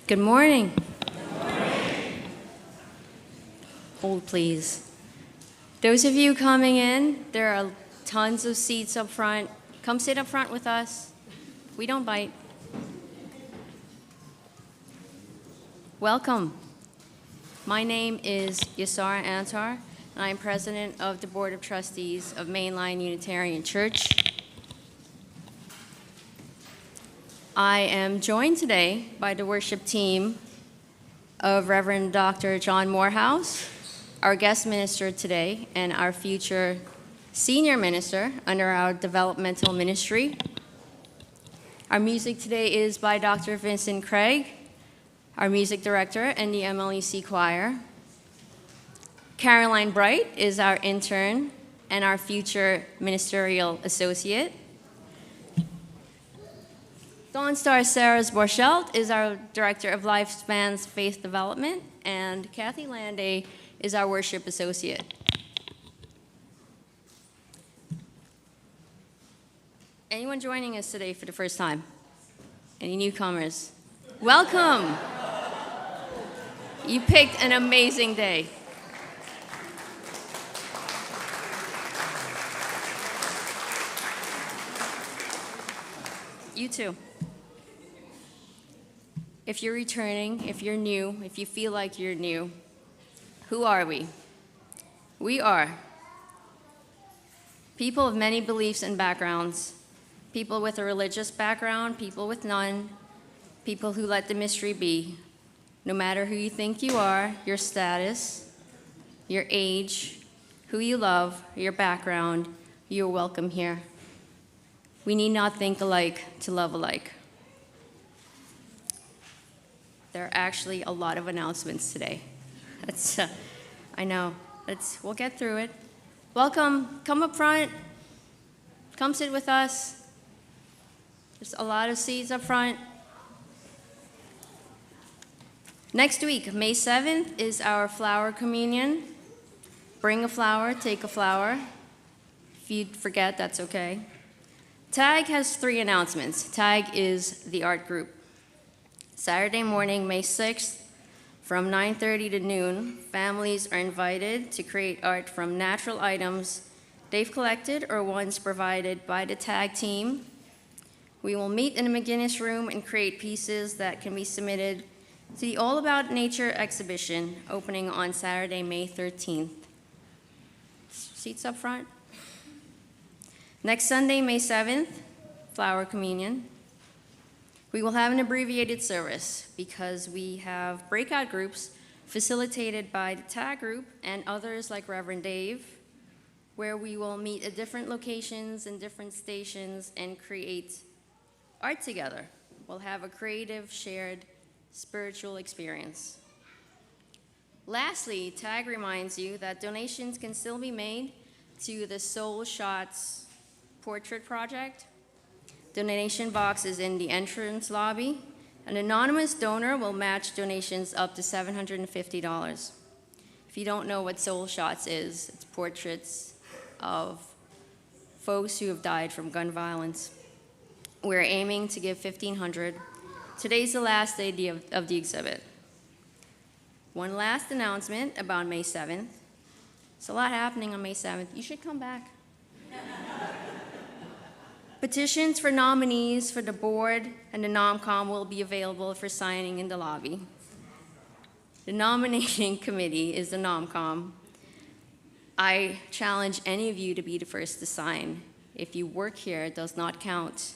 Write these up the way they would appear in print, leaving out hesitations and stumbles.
Good morning. Hold, please. Those of you coming in, there are tons of seats up front. Come sit up front with us. We don't bite. Welcome. My name is Yasara Antar, and I am president of the Board of Trustees of Mainline Unitarian Church. I am joined today by the worship team of Rev Dr John Morehouse, our guest minister today, and our future senior minister under our developmental ministry. Our music today is by Dr. Vincent Craig, our music director, and the MLEC choir. Caroline Bright is our intern and our future ministerial associate. Dawn Star Sarahs Borchelt is our director of Lifespan's Faith Development, and Kathy Landay is our worship associate. Anyone joining us today for the first time? Any newcomers? Welcome. You picked an amazing day. You too. If you're returning, if you're new, if you feel like you're new, who are we? We are people of many beliefs and backgrounds, people with a religious background, people with none, people who let the mystery be. No matter who you think you are, your status, your age, who you love, your background, you're welcome here. We need not think alike to love alike. There are actually a lot of announcements today. I know. We'll get through it. Welcome. Come up front. Come sit with us. There's a lot of seats up front. Next week, May 7th, is our flower communion. Bring a flower, take a flower. If you forget, that's okay. TAG has 3 announcements. TAG is the art group. Saturday morning, May 6th, from 9:30 to noon, families are invited to create art from natural items they've collected or ones provided by the TAG team. We will meet in the McGinnis room and create pieces that can be submitted to the All About Nature exhibition opening on Saturday, May 13th. Seats up front. Next Sunday, May 7th, flower communion. We will have an abbreviated service because we have breakout groups facilitated by the TAG group and others like Reverend Dave, where we will meet at different locations and different stations and create art together. We'll have a creative, shared, spiritual experience. Lastly, TAG reminds you that donations can still be made to the Soul Shots Portrait Project. Donation box is in the entrance lobby. An anonymous donor will match donations up to $750. If you don't know what Soul Shots is, it's portraits of folks who have died from gun violence. We're aiming to give 1,500. Today's the last day of the exhibit. One last announcement about May 7th. There's a lot happening on May 7th. You should come back. Petitions for nominees for the board and the NomCom will be available for signing in the lobby. The nominating committee is the NomCom. I challenge any of you to be the first to sign. If you work here, it does not count.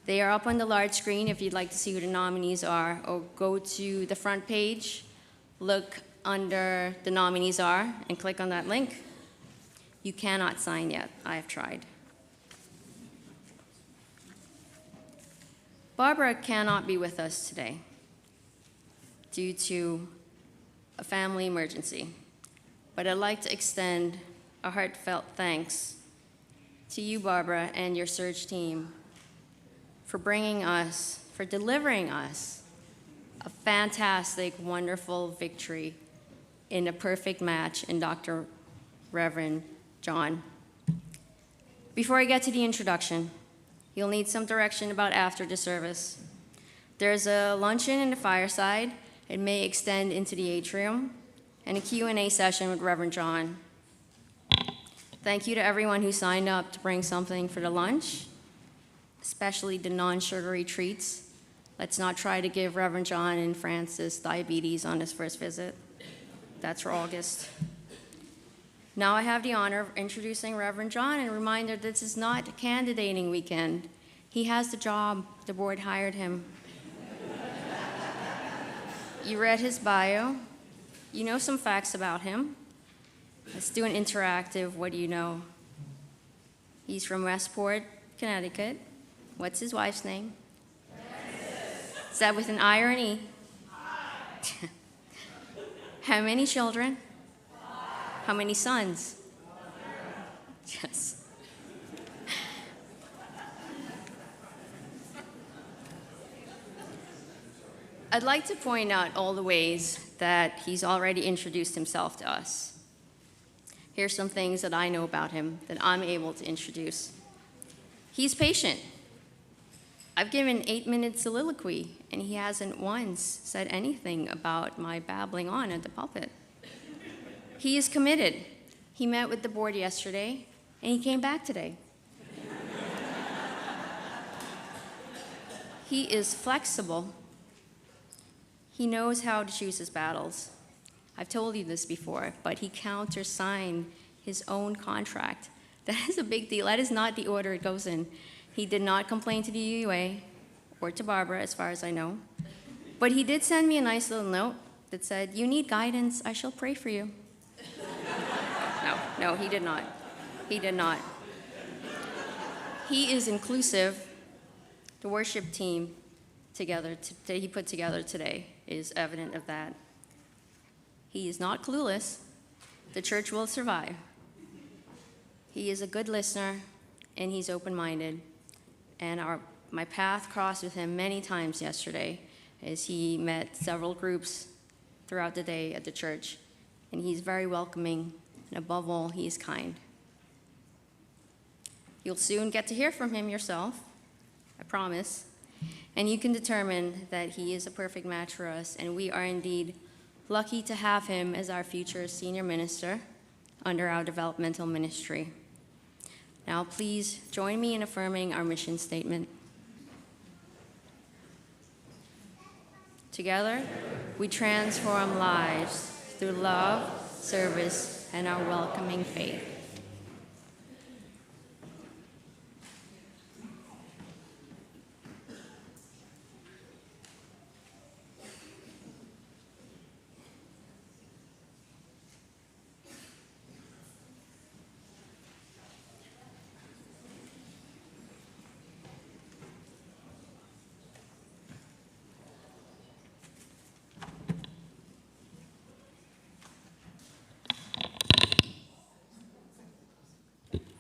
They are up on the large screen if you'd like to see who the nominees are, or go to the front page, look under the nominees are, and click on that link. You cannot sign yet. I have tried. Barbara cannot be with us today due to a family emergency, but I'd like to extend a heartfelt thanks to you, Barbara, and your search team for delivering us a fantastic, wonderful victory in a perfect match in Dr. Reverend John. Before I get to the introduction, you'll need some direction about after the service. There's a luncheon in the fireside. It may extend into the atrium, and a Q&A session with Reverend John. Thank you to everyone who signed up to bring something for the lunch, especially the non-sugary treats. Let's not try to give Reverend John and Francis diabetes on his first visit. That's for August. Now I have the honor of introducing Reverend John, and a reminder this is not candidating weekend. He has the job. The board hired him. You read his bio. You know some facts about him. Let's do an interactive, what do you know? He's from Westport, Connecticut. What's his wife's name? Francis. Is that with an I or an E? I. How many children? 5. How many sons? 1. Yes. I'd like to point out all the ways that he's already introduced himself to us. Here's some things that I know about him that I'm able to introduce. He's patient. I've given 8-minute soliloquy, and he hasn't once said anything about my babbling on at the pulpit. He is committed. He met with the board yesterday, and he came back today. He is flexible. He knows how to choose his battles. I've told you this before, but he countersigned his own contract. That is a big deal. That is not the order it goes in. He did not complain to the UUA or to Barbara, as far as I know. But he did send me a nice little note that said, "You need guidance, I shall pray for you." No, he did not. He did not. He is inclusive. The worship team that he put together today is evident of that. He is not clueless. The church will survive. He is a good listener, and he's open-minded. And my path crossed with him many times yesterday as he met several groups throughout the day at the church. And he's very welcoming, and above all, he is kind. You'll soon get to hear from him yourself, I promise. And you can determine that he is a perfect match for us, and we are indeed lucky to have him as our future senior minister under our developmental ministry. Now, please join me in affirming our mission statement. Together, we transform lives through love, service, and our welcoming faith.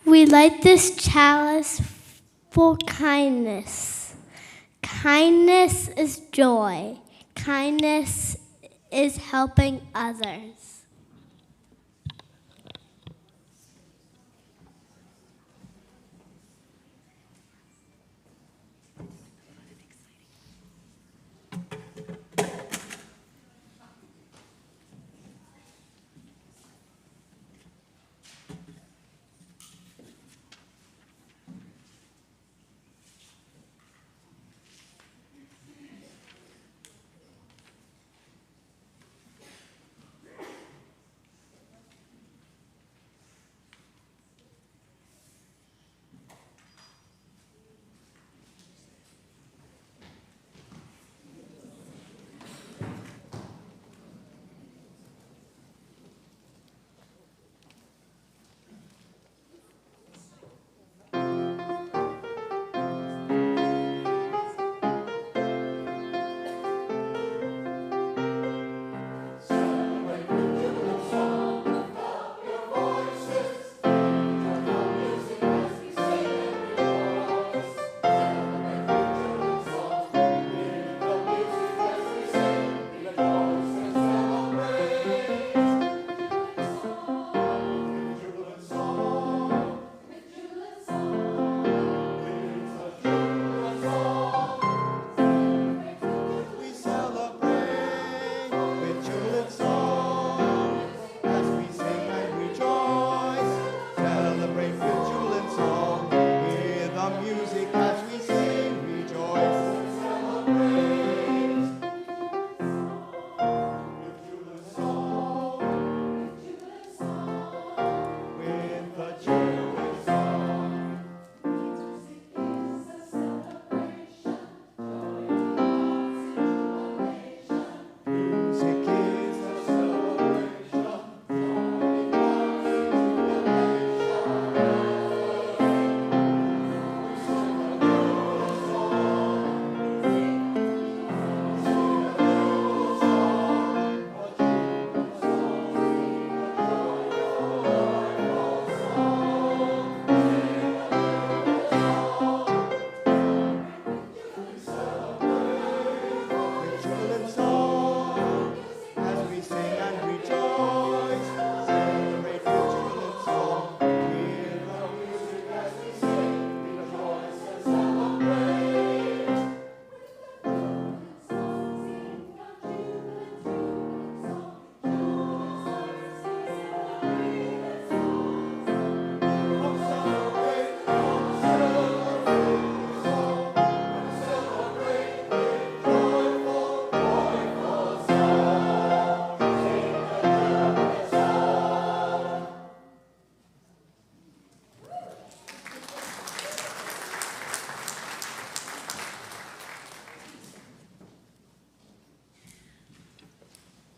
We light this chalice for kindness. Kindness is joy. Kindness is helping others.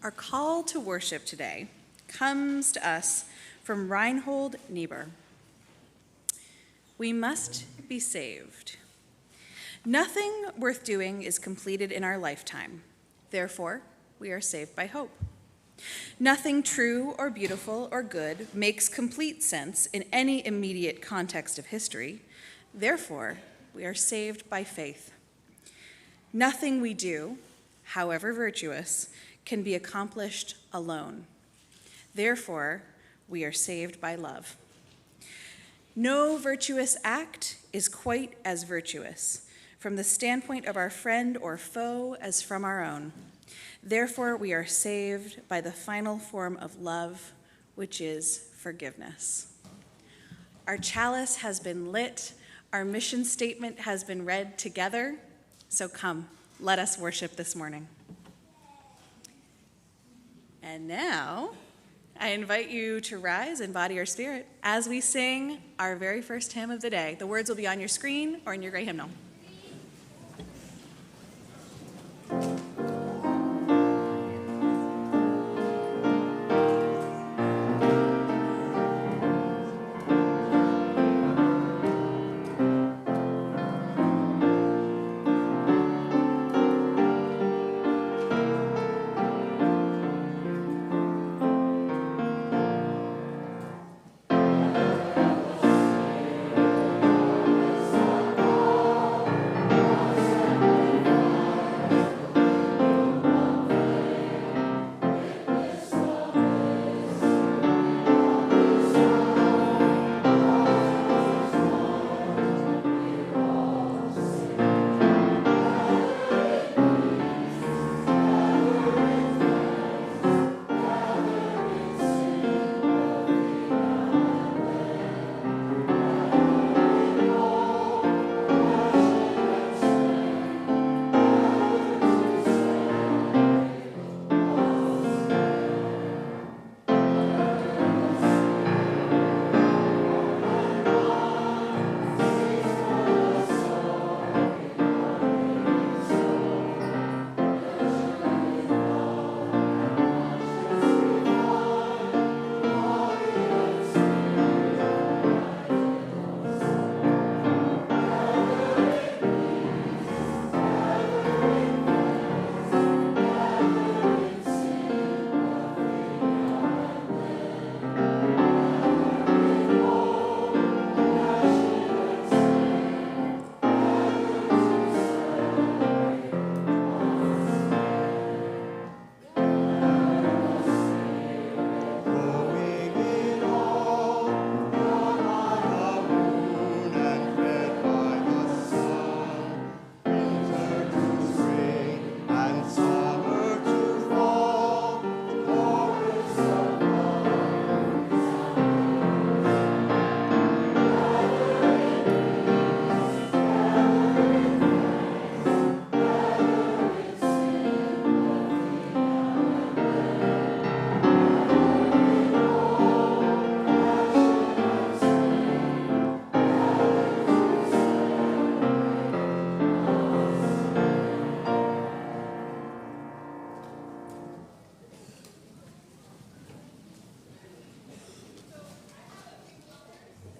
Our call to worship today comes to us from Reinhold Niebuhr. We must be saved. Nothing worth doing is completed in our lifetime. Therefore, we are saved by hope. Nothing true or beautiful or good makes complete sense in any immediate context of history. Therefore, we are saved by faith. Nothing we do, however virtuous, can be accomplished alone. Therefore, we are saved by love. No virtuous act is quite as virtuous from the standpoint of our friend or foe as from our own. Therefore, we are saved by the final form of love, which is forgiveness. Our chalice has been lit. Our mission statement has been read together. So come, let us worship this morning. And now, I invite you to rise in body or spirit as we sing our very first hymn of the day. The words will be on your screen or in your gray hymnal.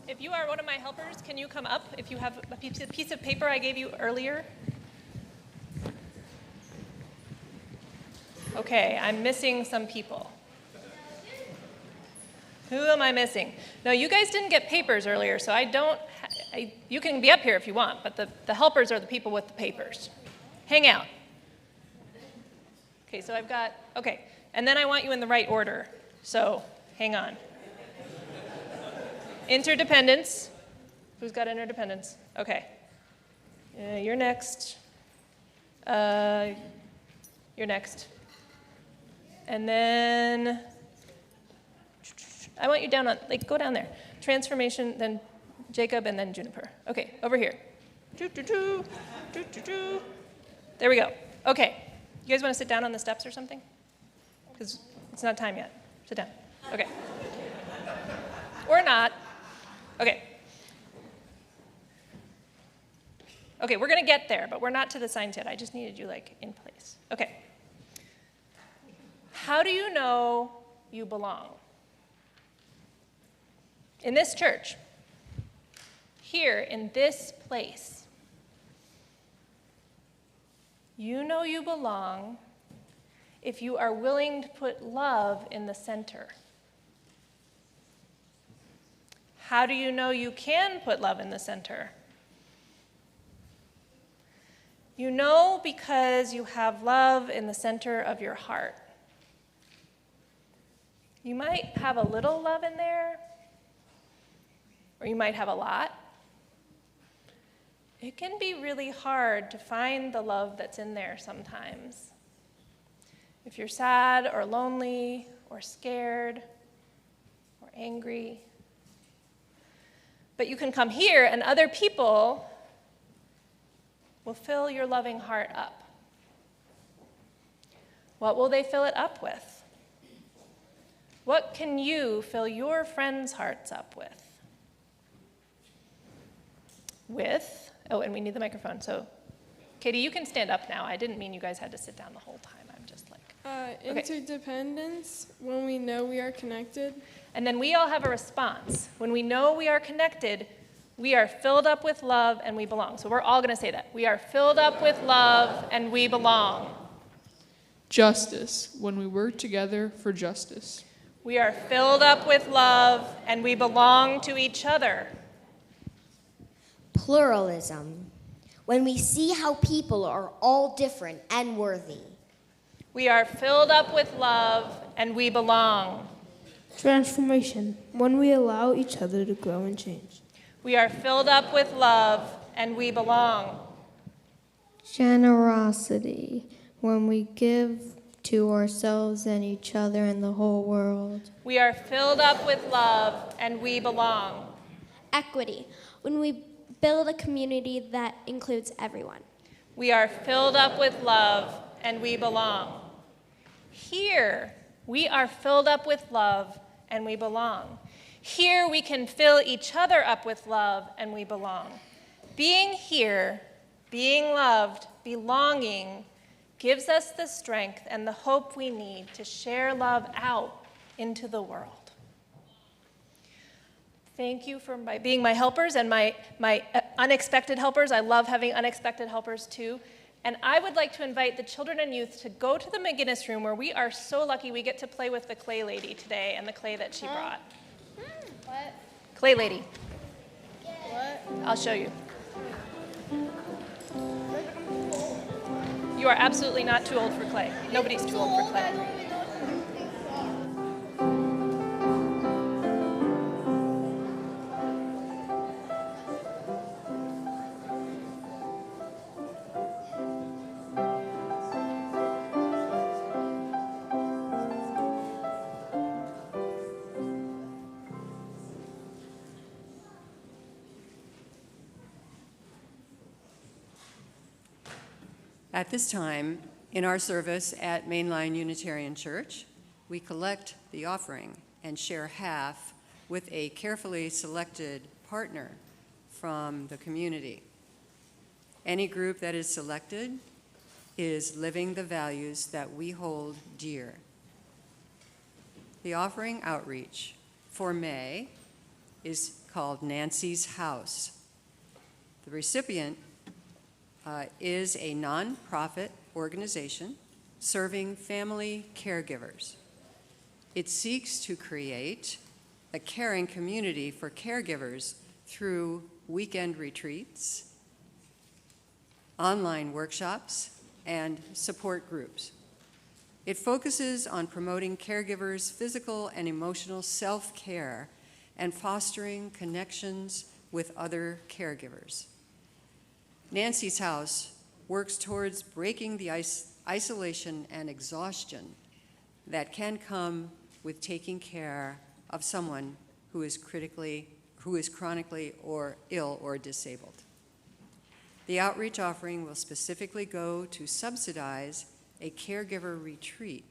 If you are one of my helpers, can you come up if you have a piece of paper I gave you earlier? Okay, I'm missing some people. Who am I missing? No, you guys didn't get papers earlier, so you can be up here if you want, but the helpers are the people with the papers. Hang out. Okay, so okay, and then I want you in the right order, so hang on. Interdependence. Who's got interdependence? Okay. You're next. You're next. And then I want you down on, go down there. Transformation, then Jacob, and then Juniper. Okay, over here. There we go. Okay. You guys want to sit down on the steps or something? Because it's not time yet. Sit down. Okay. Or not. Okay. Okay, we're going to get there, but we're not to the signs yet. I just needed you, in place. Okay. How do you know you belong? In this church, here in this place, you know you belong if you are willing to put love in the center. How do you know you can put love in the center? You know because you have love in the center of your heart. You might have a little love in there, or you might have a lot. It can be really hard to find the love that's in there sometimes. If you're sad or lonely or scared or angry. But you can come here and other people will fill your loving heart up. What will they fill it up with? What can you fill your friends' hearts up with? Oh, and we need the microphone, so Katie, you can stand up now. I didn't mean you guys had to sit down the whole time. I'm just like, okay. Interdependence, when we know we are connected. And then we all have a response. When we know we are connected, we are filled up with love and we belong. So we're all going to say that. We are filled up with love and we belong. Justice, when we work together for justice. We are filled up with love and we belong to each other. Pluralism, when we see how people are all different and worthy. We are filled up with love and we belong. Transformation, when we allow each other to grow and change. We are filled up with love and we belong. Generosity, when we give to ourselves and each other and the whole world. We are filled up with love and we belong. Equity, when we build a community that includes everyone. We are filled up with love and we belong. Here, we are filled up with love and we belong. Here, we can fill each other up with love and we belong. Being here, being loved, belonging, gives us the strength and the hope we need to share love out into the world. Thank you for being my helpers and my unexpected helpers. I love having unexpected helpers too. And I would like to invite the children and youth to go to the McGinnis room where we are so lucky we get to play with the clay lady today and the clay that she brought. What? Clay lady. What? I'll show you. You are absolutely not too old for clay. Nobody's too old for clay. At this time, in our service at Mainline Unitarian Church, we collect the offering and share half with a carefully selected partner from the community. Any group that is selected is living the values that we hold dear. The offering outreach for May is called Nancy's House. The recipient is a nonprofit organization serving family caregivers. It seeks to create a caring community for caregivers through weekend retreats, online workshops, and support groups. It focuses on promoting caregivers' physical and emotional self-care and fostering connections with other caregivers. Nancy's House works towards breaking the isolation and exhaustion that can come with taking care of someone who is chronically or ill or disabled. The outreach offering will specifically go to subsidize a caregiver retreat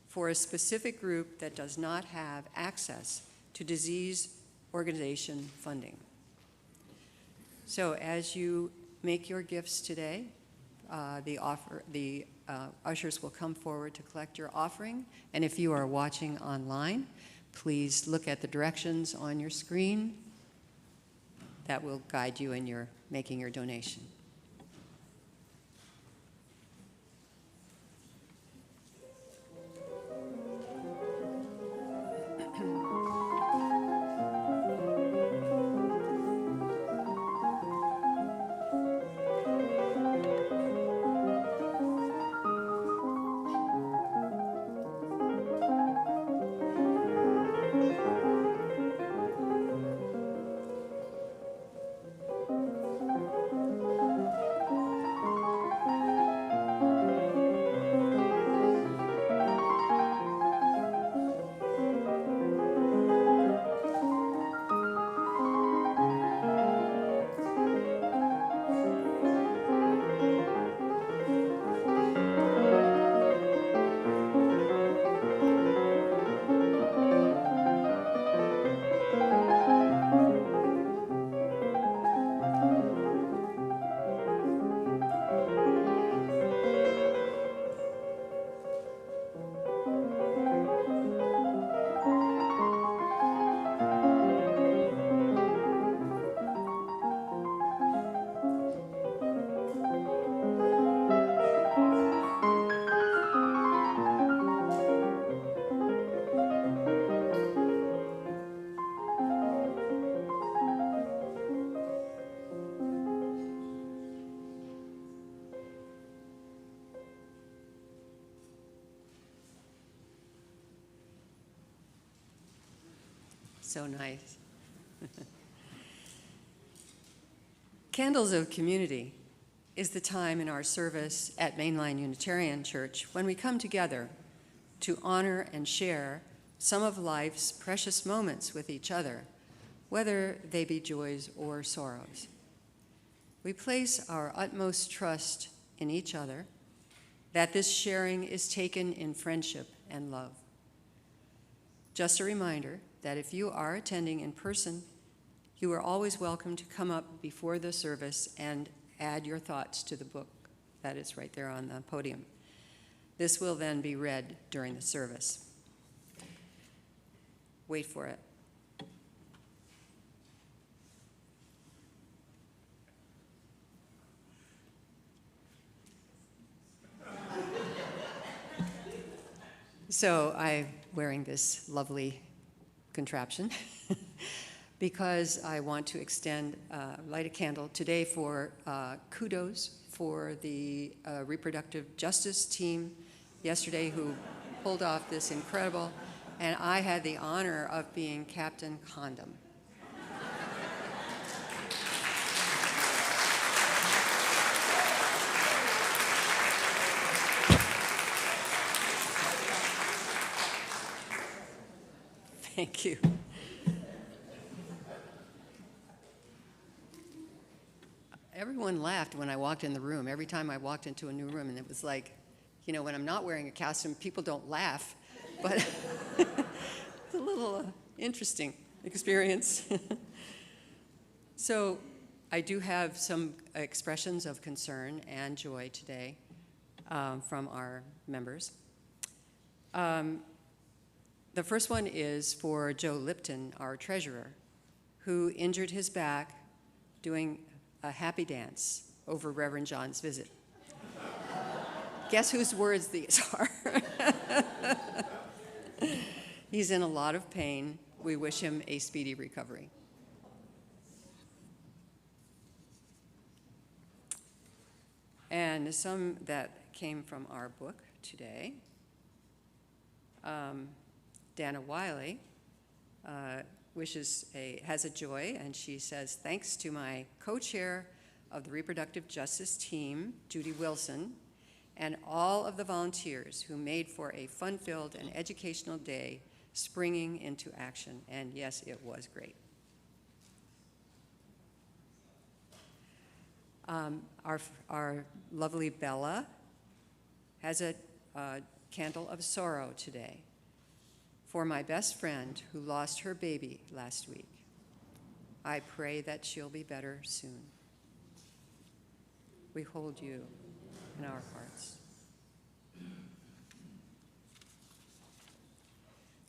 for a specific group that does not have access to disease organization funding. So as you make your gifts today, the ushers will come forward to collect your offering. And if you are watching online, please look at the directions on your screen. That will guide you in your making your donation. So nice. Candles of Community is the time in our service at Mainline Unitarian Church when we come together to honor and share some of life's precious moments with each other, whether they be joys or sorrows. We place our utmost trust in each other, that this sharing is taken in friendship and love. Just a reminder that if you are attending in person, you are always welcome to come up before the service and add your thoughts to the book that is right there on the podium. This will then be read during the service. Wait for it. So I'm wearing this lovely contraption because I want to light a candle today for kudos for the reproductive justice team yesterday who pulled off this incredible, and I had the honor of being Captain Condom. Thank you. Everyone laughed when I walked in the room, every time I walked into a new room, and it was like, you know, when I'm not wearing a costume, people don't laugh, but it's a little interesting experience. So I do have some expressions of concern and joy today from our members. The first one is for Joe Lipton, our treasurer, who injured his back doing a happy dance over Reverend John's visit. Guess whose words these are? He's in a lot of pain. We wish him a speedy recovery. And some that came from our book today. Dana Wiley has a joy, and she says, thanks to my co-chair of the reproductive justice team, Judy Wilson, and all of the volunteers who made for a fun-filled and educational day springing into action. And yes, it was great. Our lovely Bella has a candle of sorrow today for my best friend who lost her baby last week. I pray that she'll be better soon. We hold you in our hearts.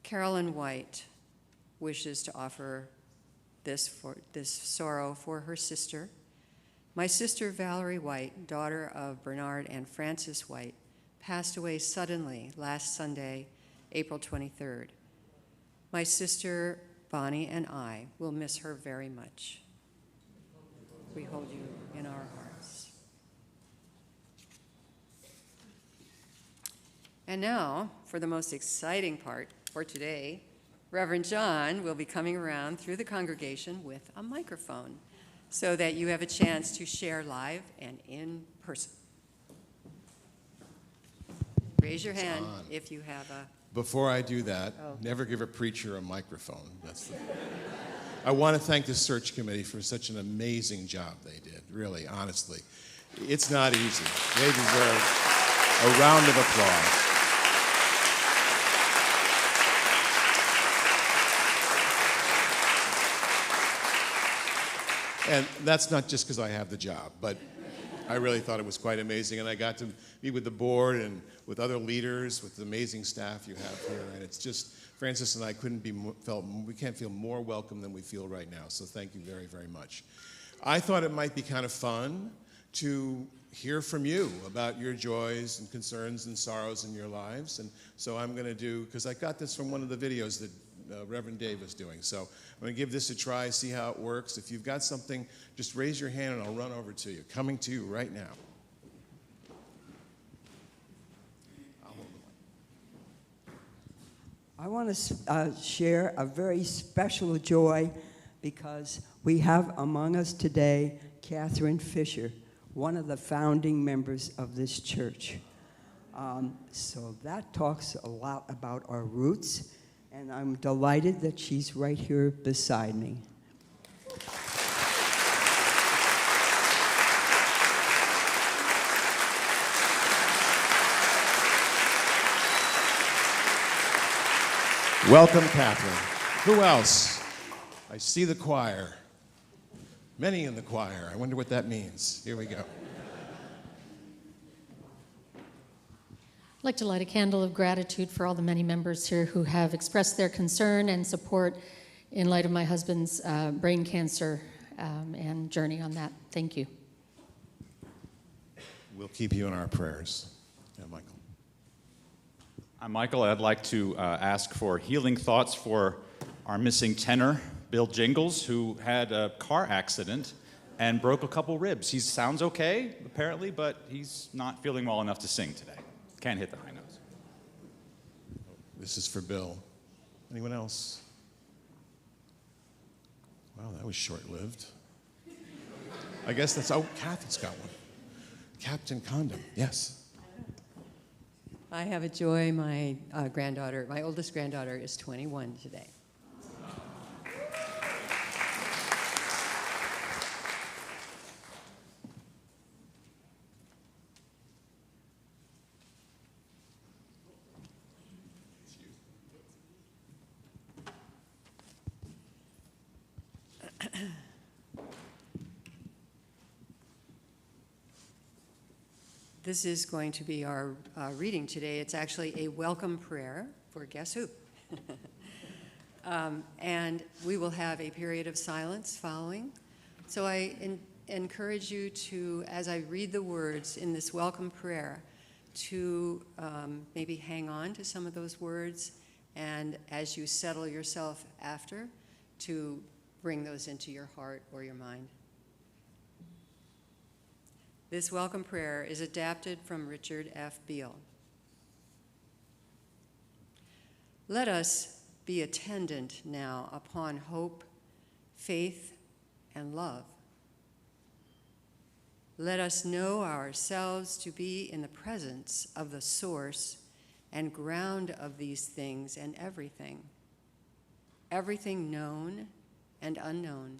Carolyn White wishes to offer this sorrow for her sister. My sister Valerie White, daughter of Bernard and Frances White, passed away suddenly last Sunday, April 23rd. My sister Bonnie and I will miss her very much. We hold you in our hearts. And now, for the most exciting part for today, Reverend John will be coming around through the congregation with a microphone so that you have a chance to share live and in person. Raise your hand if you have a... Before I do that, never give a preacher a microphone. I want to thank the search committee for such an amazing job they did, really, honestly. It's not easy. They deserve a round of applause. And that's not just because I have the job, but I really thought it was quite amazing, and I got to meet with the board and with other leaders, with the amazing staff you have here, and it's just, Francis and I we can't feel more welcome than we feel right now, so thank you very, very much. I thought it might be kind of fun to hear from you about your joys and concerns and sorrows in your lives, and so I'm going to do, because I got this from one of the videos that Reverend Dave is doing, so I'm going to give this a try, see how it works. If you've got something, just raise your hand and I'll run over to you. Coming to you right now. I want to share a very special joy because we have among us today Catherine Fisher, one of the founding members of this church. So that talks a lot about our roots, and I'm delighted that she's right here beside me. Welcome, Catherine. Who else? I see the choir. Many in the choir. I wonder what that means. Here we go. I'd like to light a candle of gratitude for all the many members here who have expressed their concern and support in light of my husband's brain cancer and journey on that. Thank you. We'll keep you in our prayers. Yeah, Michael. I'm Michael. I'd like to ask for healing thoughts for our missing tenor, Bill Jingles, who had a car accident and broke a couple ribs. He sounds okay, apparently, but he's not feeling well enough to sing today. Can't hit the high notes. This is for Bill. Anyone else? Wow, that was short-lived. I guess that's, oh, Kathy's got one. Captain Condom, yes. I have a joy. My granddaughter, my oldest granddaughter, is 21 today. This is going to be our reading today. It's actually a welcome prayer for guess who? And we will have a period of silence following. So I encourage you to, as I read the words in this welcome prayer, to maybe hang on to some of those words, and as you settle yourself after, to bring those into your heart or your mind. This welcome prayer is adapted from Richard F. Beale. Let us be attendant now upon hope, faith, and love. Let us know ourselves to be in the presence of the source and ground of these things and everything known and unknown,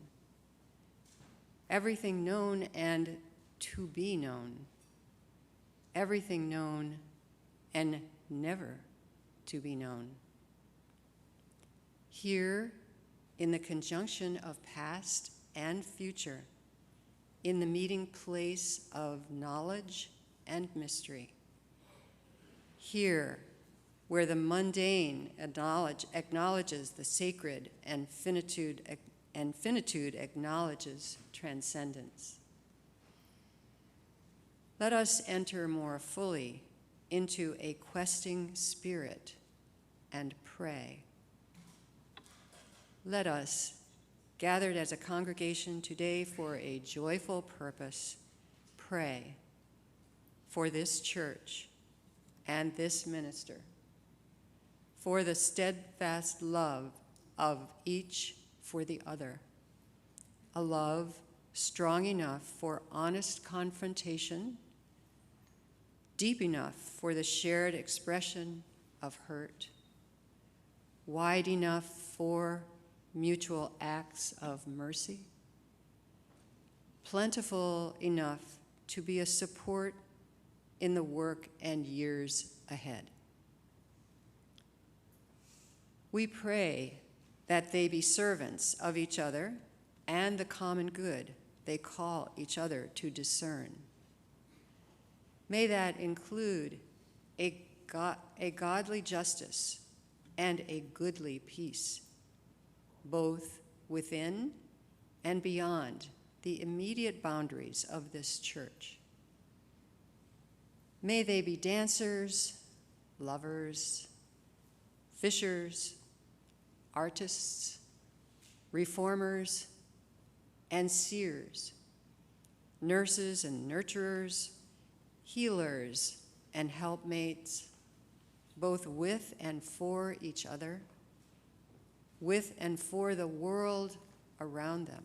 everything known and to be known, everything known and never to be known. Here, in the conjunction of past and future, in the meeting place of knowledge and mystery. Here, where the mundane acknowledges the sacred and finitude acknowledges transcendence. Let us enter more fully into a questing spirit and pray. Let us, gathered as a congregation today for a joyful purpose, pray for this church and this minister, for the steadfast love of each for the other, a love strong enough for honest confrontation, deep enough for the shared expression of hurt, wide enough for mutual acts of mercy, plentiful enough to be a support in the work and years ahead. We pray that they be servants of each other and the common good they call each other to discern. May that include a godly justice and a goodly peace, both within and beyond the immediate boundaries of this church. May they be dancers, lovers, fishers, artists, reformers, and seers, nurses and nurturers, healers and helpmates, both with and for each other, with and for the world around them.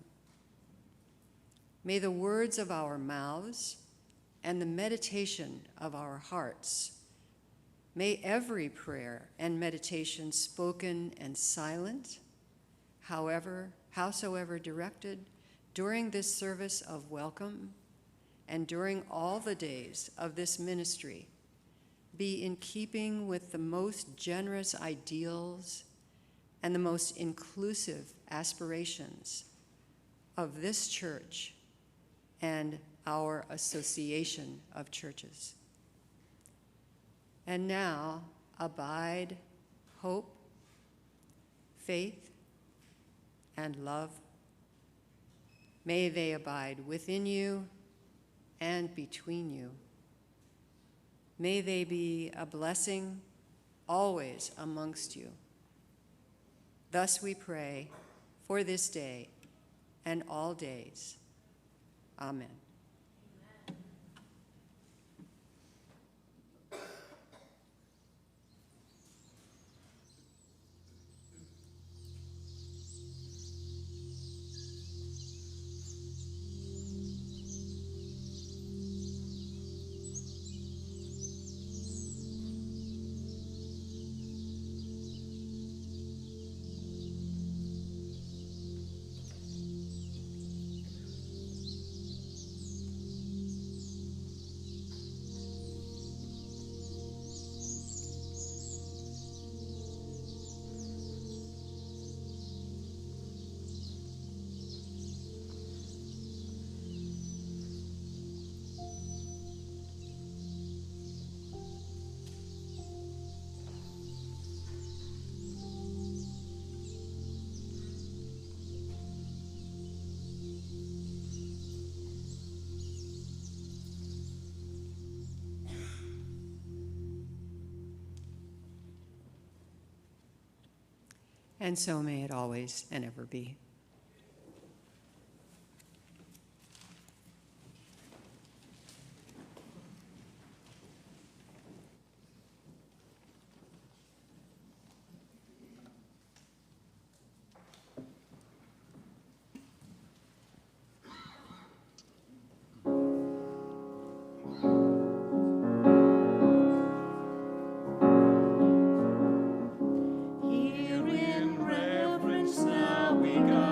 May the words of our mouths and the meditation of our hearts, may every prayer and meditation spoken and silent, howsoever directed, during this service of welcome and during all the days of this ministry, be in keeping with the most generous ideals and the most inclusive aspirations of this church and our association of churches. And now abide hope, faith, and love. May they abide within you and between you. May they be a blessing always amongst you. Thus we pray for this day and all days. Amen. And so may it always and ever be. Here in reverence now we go.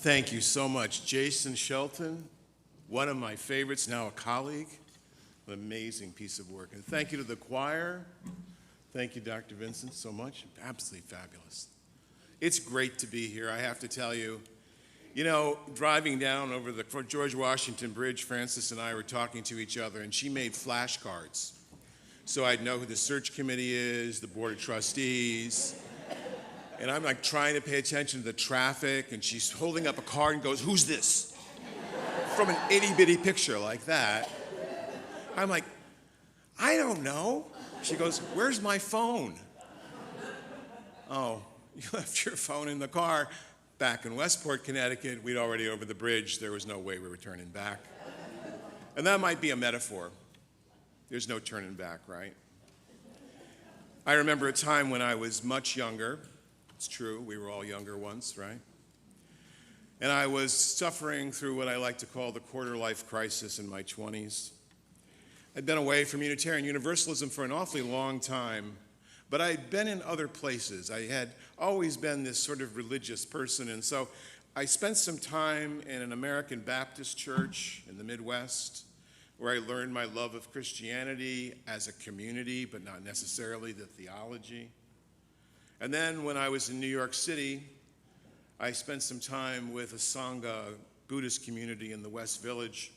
Thank you so much. Jason Shelton, one of my favorites, now a colleague. An amazing piece of work. And thank you to the choir. Thank you, Dr. Vincent, so much. Absolutely fabulous. It's great to be here, I have to tell you. You know, driving down over the George Washington Bridge, Frances and I were talking to each other, and she made flashcards. So I'd know who the search committee is, the board of trustees. And I'm like trying to pay attention to the traffic, and she's holding up a card and goes, "Who's this?" From an itty-bitty picture like that. I'm like, "I don't know." She goes, "Where's my phone?" "Oh, you left your phone in the car." Back in Westport, Connecticut, we'd already over the bridge. There was no way we were turning back. And that might be a metaphor. There's no turning back, right? I remember a time when I was much younger. It's true, we were all younger once, right? And I was suffering through what I like to call the quarter-life crisis in my 20s. I'd been away from Unitarian Universalism for an awfully long time, but I'd been in other places. I had always been this sort of religious person, and so I spent some time in an American Baptist church in the Midwest, where I learned my love of Christianity as a community, but not necessarily the theology. And then when I was in New York City, I spent some time with a Sangha Buddhist community in the West Village.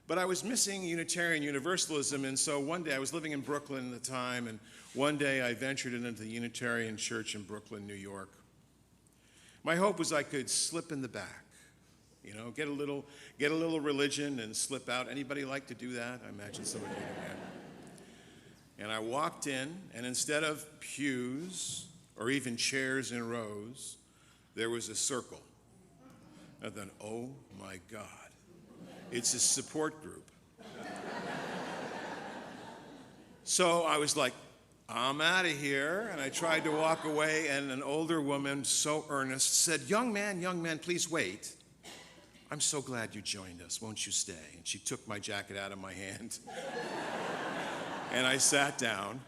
But I was missing Unitarian Universalism, and so one day, I was living in Brooklyn at the time, and one day I ventured into the Unitarian Church in Brooklyn, New York. My hope was I could slip in the back, you know, get a little religion and slip out. Anybody like to do that? I imagine some of you do. And I walked in, and instead of pews or even chairs in rows, there was a circle. I thought, oh my God. It's a support group. So I was like, I'm out of here. And I tried to walk away, and an older woman, so earnest, said, young man, please wait. I'm so glad you joined us. Won't you stay? And she took my jacket out of my hand. And I sat down.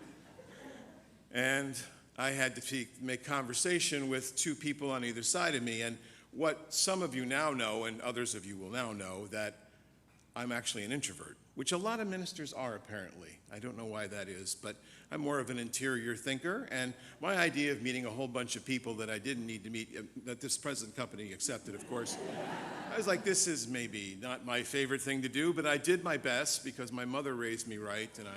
And I had to make conversation with two people on either side of me. And what some of you now know, and others of you will now know, that I'm actually an introvert, which a lot of ministers are apparently. I don't know why that is, but I'm more of an interior thinker, and my idea of meeting a whole bunch of people that I didn't need to meet, that this present company accepted, of course, I was like, this is maybe not my favorite thing to do, but I did my best because my mother raised me right, and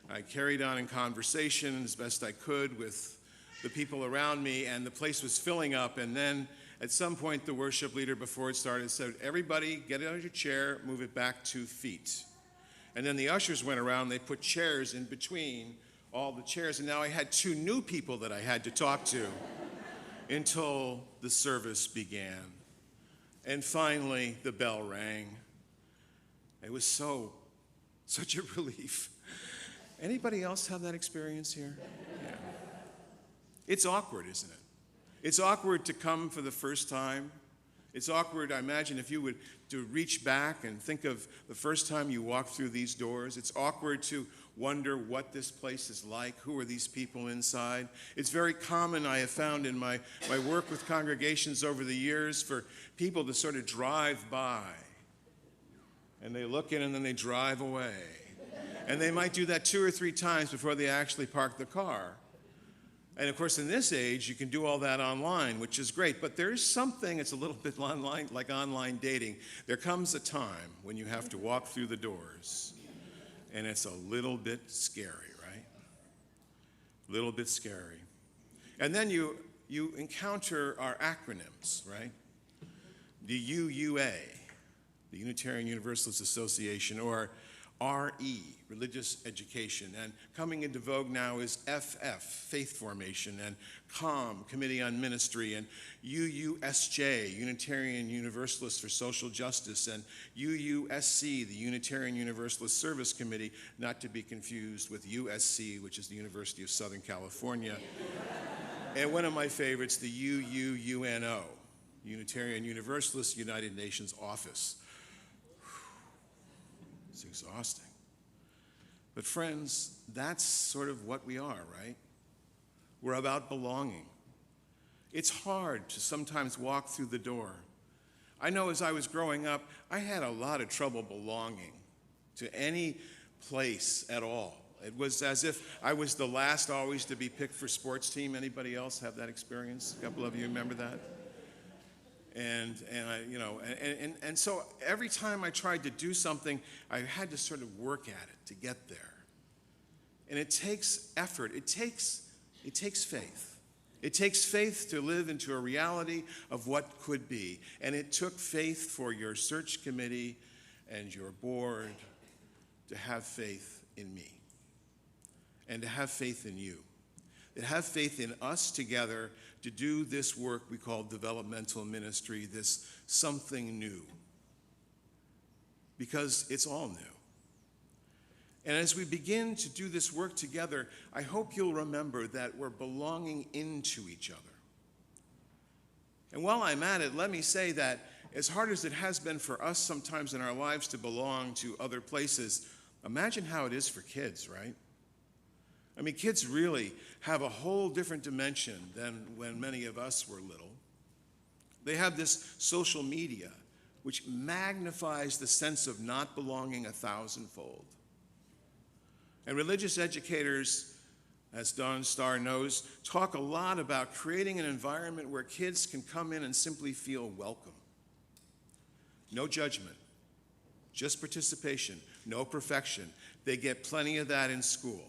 I carried on in conversation as best I could with the people around me, and the place was filling up, and then at some point, the worship leader, before it started, said, everybody get out of your chair, move it back 2 feet. And then the ushers went around, they put chairs in between all the chairs, and now I had 2 new people that I had to talk to until the service began. And finally, the bell rang. It was such a relief. Anybody else have that experience here? Yeah. It's awkward, isn't it? It's awkward to come for the first time. It's awkward, I imagine, if you would to reach back and think of the first time you walked through these doors. It's awkward to wonder what this place is like. Who are these people inside? It's very common, I have found in my work with congregations over the years, for people to sort of drive by. And they look in and then they drive away. And they might do that 2 or 3 times before they actually park the car. And of course, in this age, you can do all that online, which is great. But there is something, it's a little bit online, like online dating. There comes a time when you have to walk through the doors, and it's a little bit scary, right? A little bit scary. And then you encounter our acronyms, right? The UUA, the Unitarian Universalist Association, or RE, Religious Education, and coming into vogue now is FF, Faith Formation, and COM, Committee on Ministry, and UUSJ, Unitarian Universalists for Social Justice, and UUSC, the Unitarian Universalist Service Committee, not to be confused with USC, which is the University of Southern California, and one of my favorites, the UUUNO, Unitarian Universalist United Nations Office. It's exhausting. But friends, that's sort of what we are, right? We're about belonging. It's hard to sometimes walk through the door. I know as I was growing up, I had a lot of trouble belonging to any place at all. It was as if I was the last always to be picked for sports team. Anybody else have that experience? A couple of you remember that? And so every time I tried to do something, I had to sort of work at it to get there. And it takes effort. It takes faith. It takes faith to live into a reality of what could be. And it took faith for your search committee and your board to have faith in me and to have faith in you, to have faith in us together to do this work we call developmental ministry, this something new, because it's all new. And as we begin to do this work together, I hope you'll remember that we're belonging into each other. And while I'm at it, let me say that as hard as it has been for us sometimes in our lives to belong to other places, imagine how it is for kids, right? I mean, kids really have a whole different dimension than when many of us were little. They have this social media, which magnifies the sense of not belonging 1,000-fold. And religious educators, as Don Starr knows, talk a lot about creating an environment where kids can come in and simply feel welcome. No judgment, just participation, no perfection. They get plenty of that in school,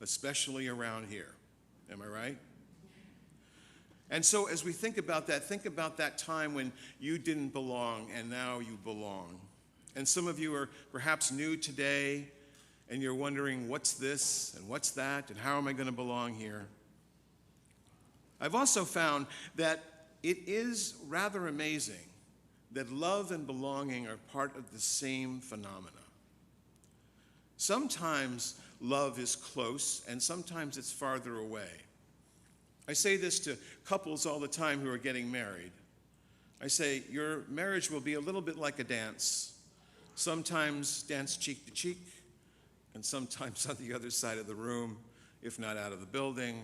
especially around here. Am I right? And so as we think about that time when you didn't belong and now you belong. And some of you are perhaps new today, and you're wondering, what's this and what's that and how am I going to belong here? I've also found that it is rather amazing that love and belonging are part of the same phenomena. Sometimes love is close and sometimes it's farther away. I say this to couples all the time who are getting married. I say, your marriage will be a little bit like a dance. Sometimes dance cheek to cheek, and sometimes on the other side of the room, if not out of the building.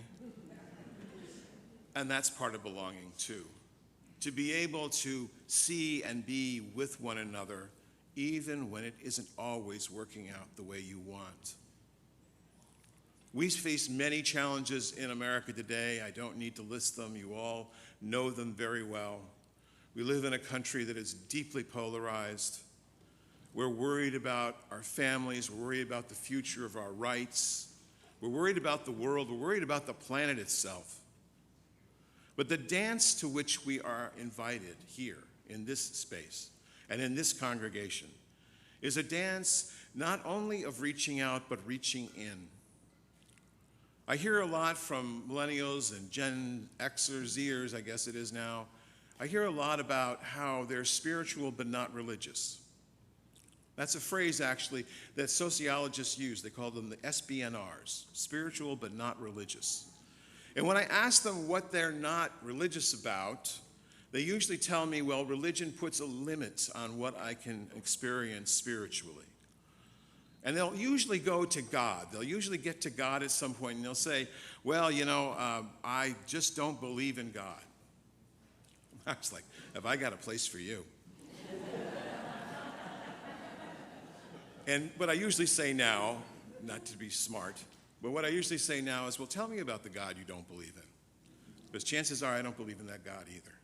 And that's part of belonging too. To be able to see and be with one another, even when it isn't always working out the way you want. We face many challenges in America today. I don't need to list them. You all know them very well. We live in a country that is deeply polarized. We're worried about our families. We're worried about the future of our rights. We're worried about the world. We're worried about the planet itself. But the dance to which we are invited here in this space and in this congregation is a dance not only of reaching out, but reaching in. I hear a lot from millennials and Gen Xers, Zers, I guess it is now. I hear a lot about how they're spiritual but not religious. That's a phrase, actually, that sociologists use. They call them the SBNRs, spiritual but not religious. And when I ask them what they're not religious about, they usually tell me, well, religion puts a limit on what I can experience spiritually. And they'll usually go to God. They'll usually get to God at some point, and they'll say, well, I just don't believe in God. I was like, have I got a place for you? And what I usually say now, not to be smart, but what I usually say now is, well, tell me about the God you don't believe in. Because chances are I don't believe in that God either.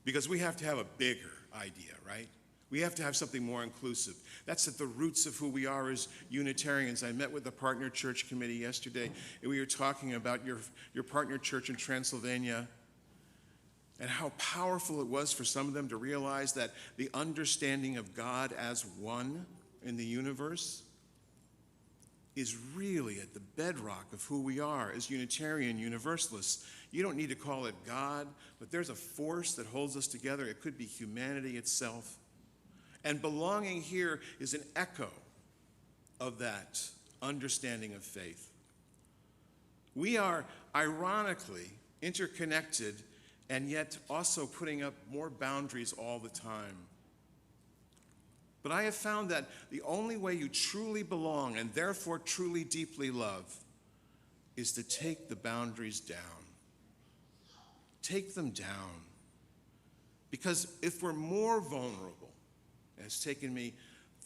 Because we have to have a bigger idea, right? We have to have something more inclusive. That's at the roots of who we are as Unitarians. I met with the partner church committee yesterday, and we were talking about your partner church in Transylvania and how powerful it was for some of them to realize that the understanding of God as one in the universe is really at the bedrock of who we are as Unitarian Universalists. You don't need to call it God, but there's a force that holds us together. It could be humanity itself. And belonging here is an echo of that understanding of faith. We are ironically interconnected and yet also putting up more boundaries all the time. But I have found that the only way you truly belong and therefore truly deeply love is to take the boundaries down. take them down. Because if we're more vulnerable, and it's taken me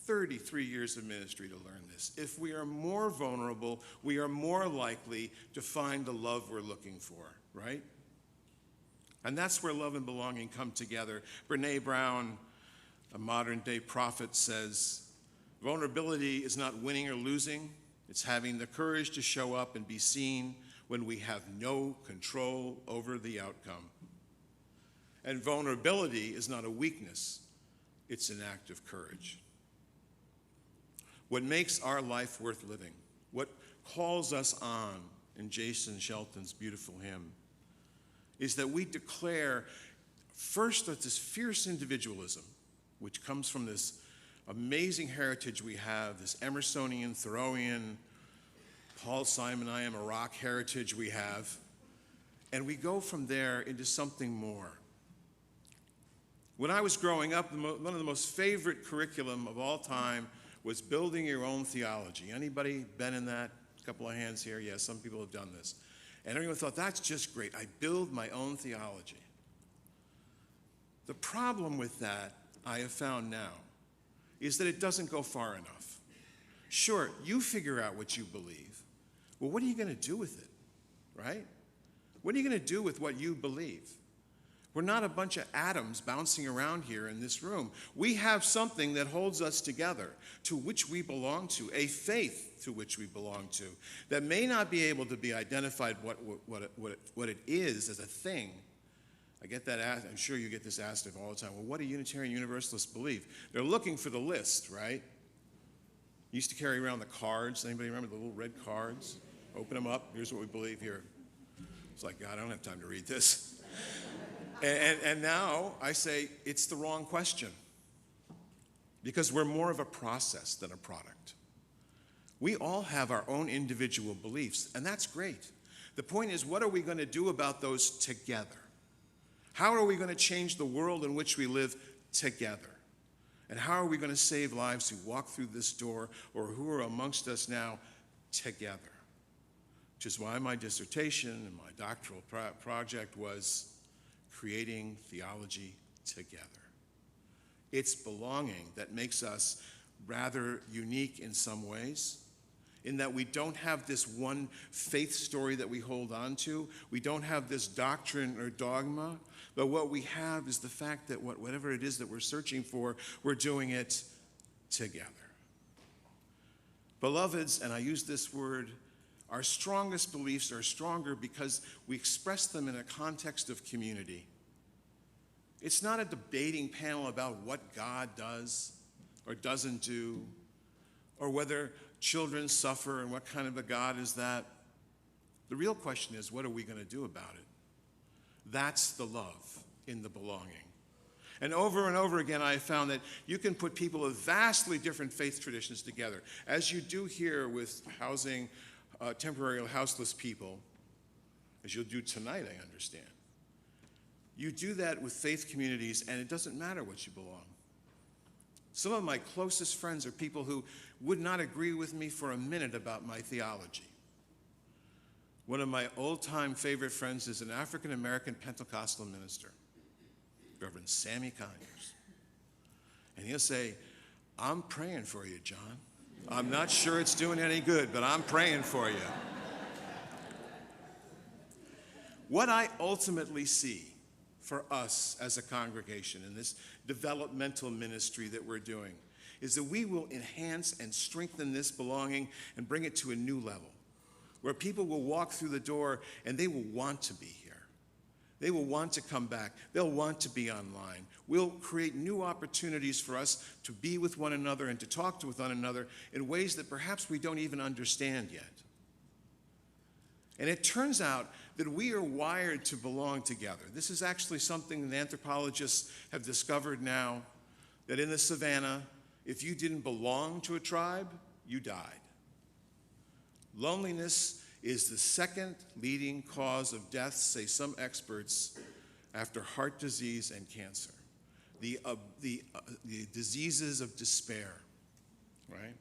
33 years of ministry to learn this, if we are more vulnerable, we are more likely to find the love we're looking for, right? And that's where love and belonging come together. Brene Brown, a modern-day prophet, says, vulnerability is not winning or losing. It's having the courage to show up and be seen when we have no control over the outcome. And vulnerability is not a weakness. It's an act of courage. What makes our life worth living, what calls us on in Jason Shelton's beautiful hymn, is that we declare first that this fierce individualism, which comes from this amazing heritage we have, this Emersonian, Thoreauian, Paul Simon, I am a rock heritage we have, and we go from there into something more. When I was growing up, one of the most favorite curriculum of all time was building your own theology. Anybody been in that? A couple of hands here. Yeah, some people have done this. And everyone thought, that's just great. I build my own theology. The problem with that, I have found now, is that it doesn't go far enough. Sure, you figure out what you believe. Well, what are you going to do with it, right? What are you going to do with what you believe? We're not a bunch of atoms bouncing around here in this room. We have something that holds us together, to which we belong to, a faith to which we belong to, that may not be able to be identified what it is as a thing. I get that asked, I'm sure you get this asked of all the time. Well, what do Unitarian Universalists believe? They're looking for the list, right? You used to carry around the cards. Anybody remember the little red cards? Open them up. Here's what we believe here. It's like, God, I don't have time to read this. And now I say it's the wrong question, because we're more of a process than a product. We all have our own individual beliefs, and that's great. The point is, what are we going to do about those together? How are we going to change the world in which we live together? And how are we going to save lives who walk through this door or who are amongst us now together? Which is why my dissertation and my doctoral project was creating theology together. It's belonging that makes us rather unique in some ways, in that we don't have this one faith story that we hold on to. We don't have this doctrine or dogma, but what we have is the fact that whatever it is that we're searching for, we're doing it together. Beloveds, and I use this word, our strongest beliefs are stronger because we express them in a context of community. It's not a debating panel about what God does or doesn't do, or whether children suffer and what kind of a God is that. The real question is, what are we going to do about it? That's the love in the belonging. And over again, I have found that you can put people of vastly different faith traditions together, as you do here with housing temporary houseless people, as you'll do tonight, I understand. You do that with faith communities, and it doesn't matter what you belong. Some of my closest friends are people who would not agree with me for a minute about my theology. One of my old-time favorite friends is an African-American Pentecostal minister, Reverend Sammy Conyers. And he'll say, I'm praying for you, John. I'm not sure it's doing any good, but I'm praying for you. What I ultimately see for us as a congregation in this developmental ministry that we're doing is that we will enhance and strengthen this belonging and bring it to a new level, where people will walk through the door and they will want to be here. They will want to come back. They'll want to be online. We'll create new opportunities for us to be with one another and to talk with one another in ways that perhaps we don't even understand yet. And it turns out that we are wired to belong together. This is actually something that anthropologists have discovered now, that in the savannah, if you didn't belong to a tribe, you died. Loneliness is the second leading cause of death, say some experts, after heart disease and cancer. The diseases of despair, right?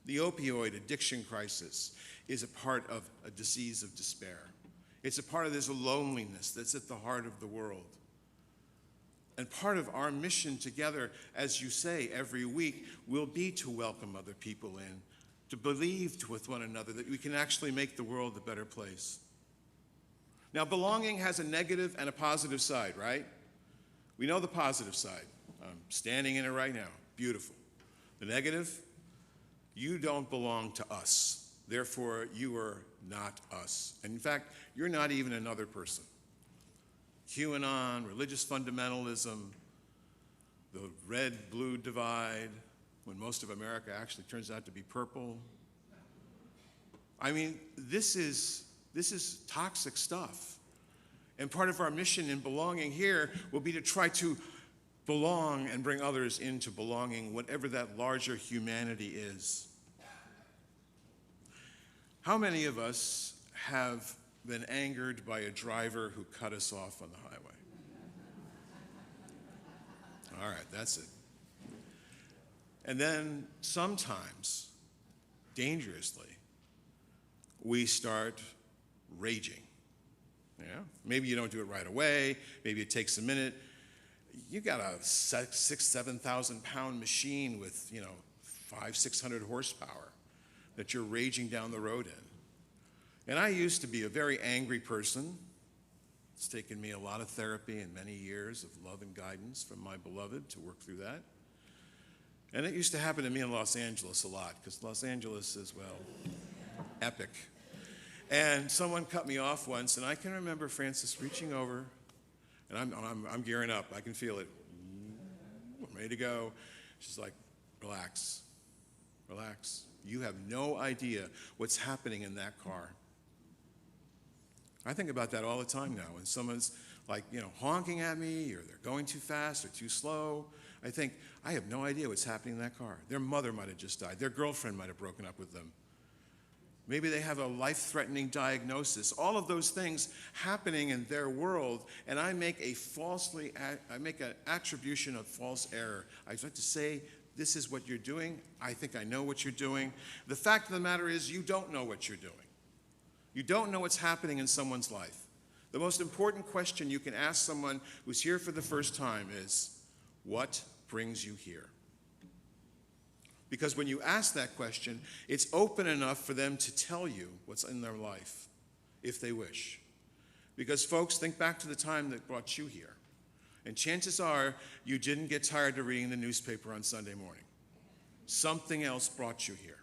The opioid addiction crisis is a part of a disease of despair. It's a part of this loneliness that's at the heart of the world. And part of our mission together, as you say, every week, will be to welcome other people in, to believe with one another that we can actually make the world a better place. Now, belonging has a negative and a positive side, right? We know the positive side. I'm standing in it right now. Beautiful. The negative, you don't belong to us. Therefore, you are not us. And in fact, you're not even another person. QAnon, religious fundamentalism, the red-blue divide, when most of America actually turns out to be purple. I mean, this is toxic stuff. And part of our mission in belonging here will be to try to belong and bring others into belonging, whatever that larger humanity is. How many of us have been angered by a driver who cut us off on the highway? All right, that's it. And then sometimes, dangerously, we start raging. Yeah? Maybe you don't do it right away. Maybe it takes a minute. You got a 7,000 pound machine with, 500-600 horsepower that you're raging down the road in. And I used to be a very angry person. It's taken me a lot of therapy and many years of love and guidance from my beloved to work through that. And it used to happen to me in Los Angeles a lot, because Los Angeles is, well, epic. And someone cut me off once, and I can remember Frances reaching over, and I'm gearing up. I can feel it. I'm ready to go. She's like, relax, relax. You have no idea what's happening in that car. I think about that all the time now. When someone's honking at me, or they're going too fast or too slow, I think, I have no idea what's happening in that car. Their mother might have just died. Their girlfriend might have broken up with them. Maybe they have a life-threatening diagnosis. All of those things happening in their world, and I make an attribution of false error. I like to say, this is what you're doing. I think I know what you're doing. The fact of the matter is, you don't know what you're doing. You don't know what's happening in someone's life. The most important question you can ask someone who's here for the first time is, what brings you here? Because when you ask that question, it's open enough for them to tell you what's in their life, if they wish. Because folks, think back to the time that brought you here. And chances are you didn't get tired of reading the newspaper on Sunday morning. Something else brought you here.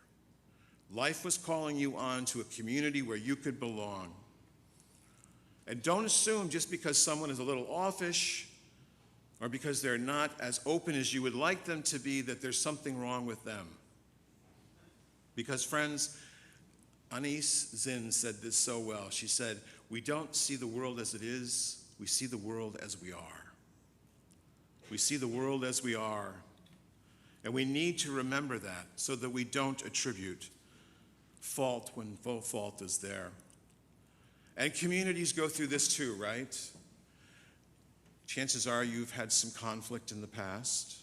Life was calling you on to a community where you could belong. And don't assume just because someone is a little offish or because they're not as open as you would like them to be that there's something wrong with them. Because friends, Anais Zinn said this so well. She said, we don't see the world as it is, we see the world as we are. We see the world as we are. And we need to remember that so that we don't attribute fault when fault is there. And communities go through this too, right? Chances are you've had some conflict in the past.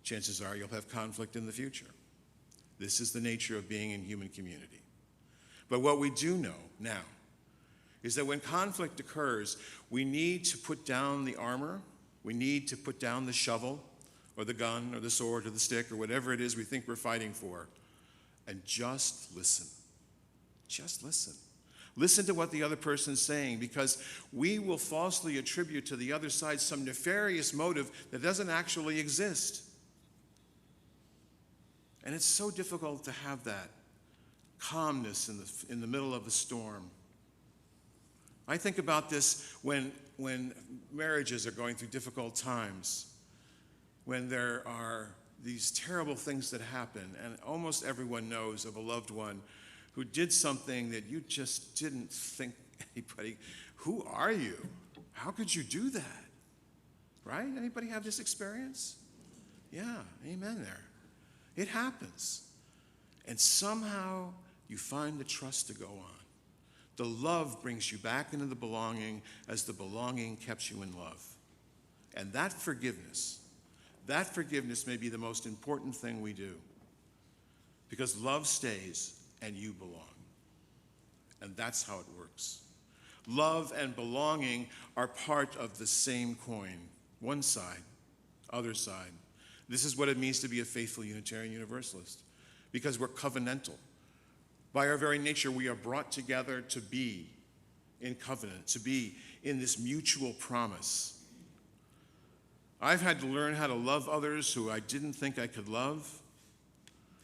Chances are you'll have conflict in the future. This is the nature of being in human community. But what we do know now is that when conflict occurs, we need to put down the armor, we need to put down the shovel, or the gun, or the sword, or the stick, or whatever it is we think we're fighting for, and just listen. Just listen. Listen to what the other person's saying, because we will falsely attribute to the other side some nefarious motive that doesn't actually exist. And it's so difficult to have that calmness in the middle of a storm. I think about this when marriages are going through difficult times, when there are these terrible things that happen, and almost everyone knows of a loved one who did something that you just didn't think anybody, who are you? How could you do that? Right? Anybody have this experience? Yeah, amen there. It happens. And somehow you find the trust to go on. The love brings you back into the belonging as the belonging kept you in love. And that forgiveness may be the most important thing we do. Because love stays and you belong. And that's how it works. Love and belonging are part of the same coin. One side, other side. This is what it means to be a faithful Unitarian Universalist, because we're covenantal. By our very nature, we are brought together to be in covenant, to be in this mutual promise. I've had to learn how to love others who I didn't think I could love.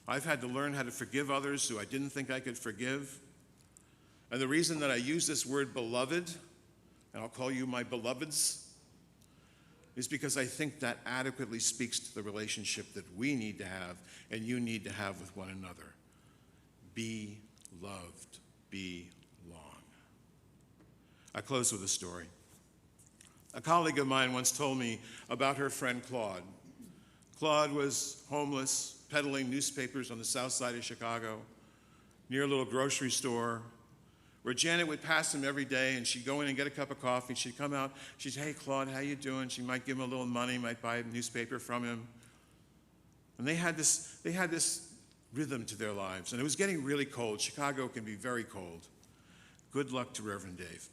I've had to learn how to forgive others who I didn't think I could forgive. And the reason that I use this word beloved, and I'll call you my beloveds, is because I think that adequately speaks to the relationship that we need to have and you need to have with one another. Be loved, belong. I close with a story. A colleague of mine once told me about her friend Claude. Claude was homeless, peddling newspapers on the south side of Chicago, near a little grocery store, where Janet would pass him every day, and she'd go in and get a cup of coffee. She'd come out, she'd say, "Hey, Claude, how you doing?" She might give him a little money, might buy a newspaper from him. And they had this rhythm to their lives, and it was getting really cold. Chicago can be very cold. Good luck to Reverend Dave.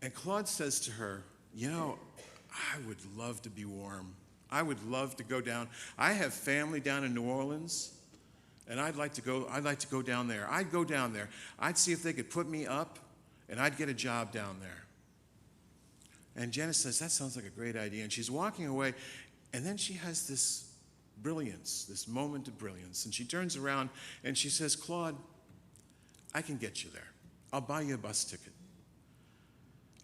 And Claude says to her, "You know, I would love to be warm. I would love to go down. I have family down in New Orleans, and I'd like to go down there. I'd go down there. I'd see if they could put me up, and I'd get a job down there." And Janet says, "That sounds like a great idea." And she's walking away, and then she has this brilliance, this moment of brilliance. And she turns around and she says, "Claude, I can get you there. I'll buy you a bus ticket."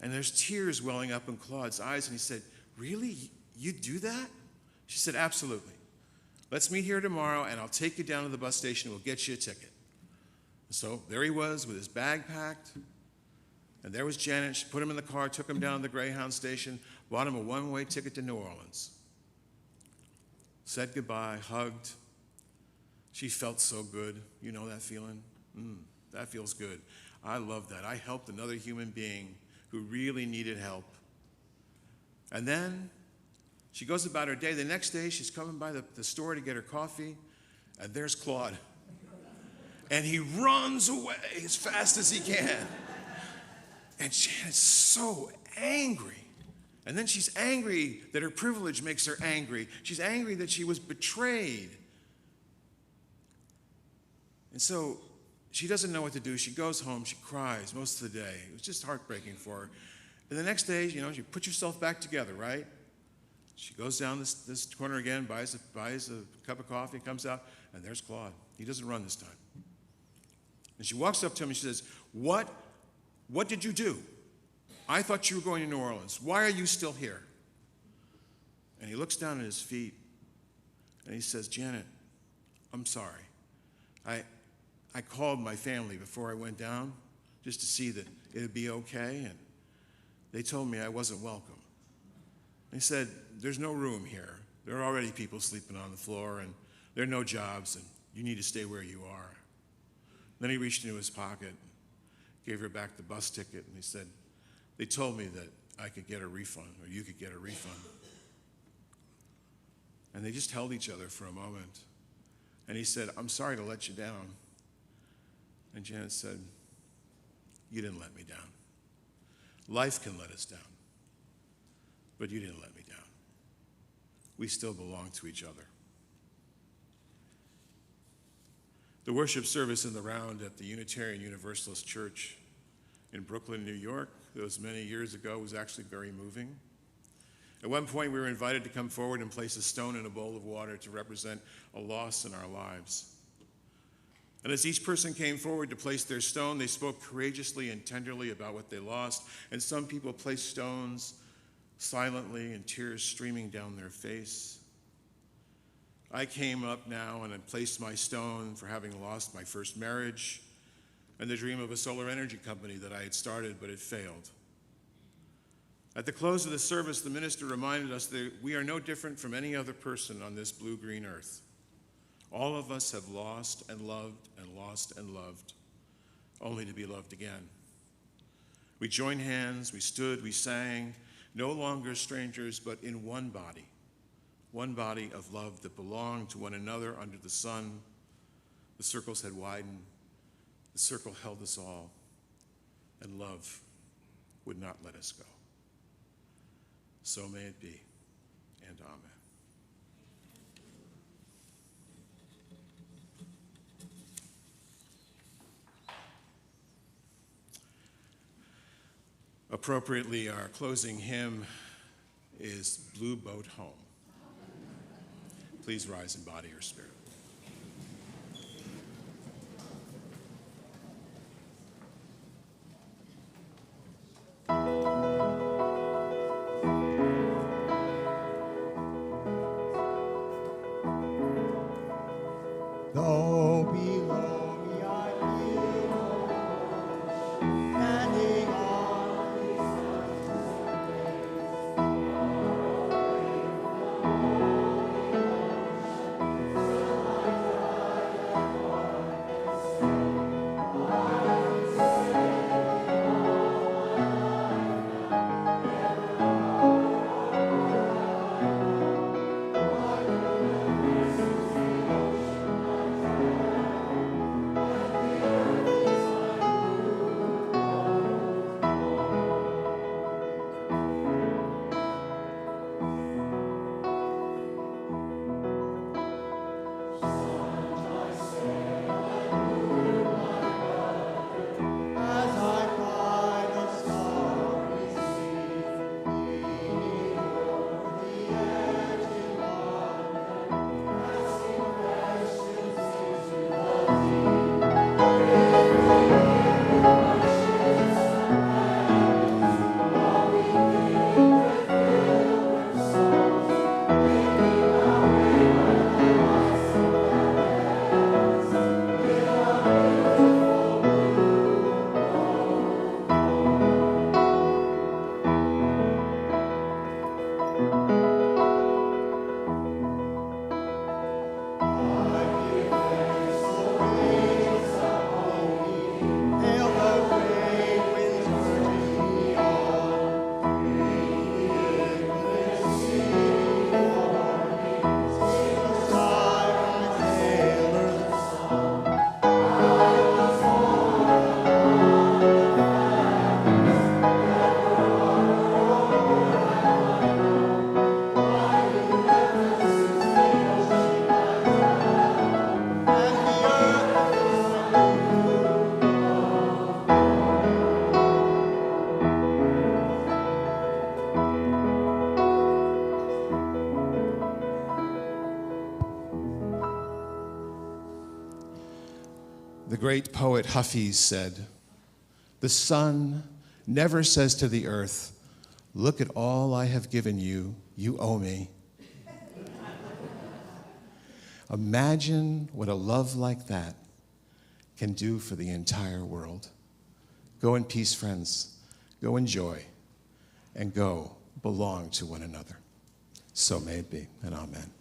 And there's tears welling up in Claude's eyes, and he said, "Really? You'd do that?" She said, "Absolutely. Let's meet here tomorrow, and I'll take you down to the bus station. We'll get you a ticket." And so there he was with his bag packed, and there was Janet. She put him in the car, took him down to the Greyhound station, bought him a one-way ticket to New Orleans. Said goodbye, hugged. She felt so good. You know that feeling? That feels good. I love that. I helped another human being who really needed help. And then she goes about her day. The next day, she's coming by the store to get her coffee, and there's Claude. And he runs away as fast as he can. And Janet's so angry. And then she's angry that her privilege makes her angry. She's angry that she was betrayed. And so she doesn't know what to do. She goes home. She cries most of the day. It was just heartbreaking for her. And the next day, you put yourself back together, right? She goes down this corner again, buys a cup of coffee, comes out, and there's Claude. He doesn't run this time. And she walks up to him and she says, What did you do? I thought you were going to New Orleans. Why are you still here?" And he looks down at his feet and he says, "Janet, I'm sorry. I called my family before I went down just to see that it'd be okay, and they told me I wasn't welcome. They said, there's no room here. There are already people sleeping on the floor, and there are no jobs, and you need to stay where you are." Then he reached into his pocket, gave her back the bus ticket, and he said, "They told me that I could get a refund, or you could get a refund." And they just held each other for a moment. And he said, "I'm sorry to let you down." And Janet said, "You didn't let me down. Life can let us down, but you didn't let me down. We still belong to each other." The worship service in the round at the Unitarian Universalist Church in Brooklyn, New York, that was many years ago, was actually very moving. At one point, we were invited to come forward and place a stone in a bowl of water to represent a loss in our lives. And as each person came forward to place their stone, they spoke courageously and tenderly about what they lost. And some people placed stones silently and tears streaming down their face. I came up now and I placed my stone for having lost my first marriage and the dream of a solar energy company that I had started, but it failed. At the close of the service, the minister reminded us that we are no different from any other person on this blue-green earth. All of us have lost and loved and lost and loved, only to be loved again. We joined hands, we stood, we sang, no longer strangers, but in one body of love that belonged to one another under the sun. The circles had widened, The circle held us all, and love would not let us go. So may it be, and amen. Appropriately, our closing hymn is Blue Boat Home. Please rise in body or spirit. Though below me I feel standing on The great poet Hafiz said, "The sun never says to the earth, 'Look at all I have given you, you owe me.'" Imagine what a love like that can do for the entire world. Go in peace, friends. Go in joy. And go belong to one another. So may it be, and amen.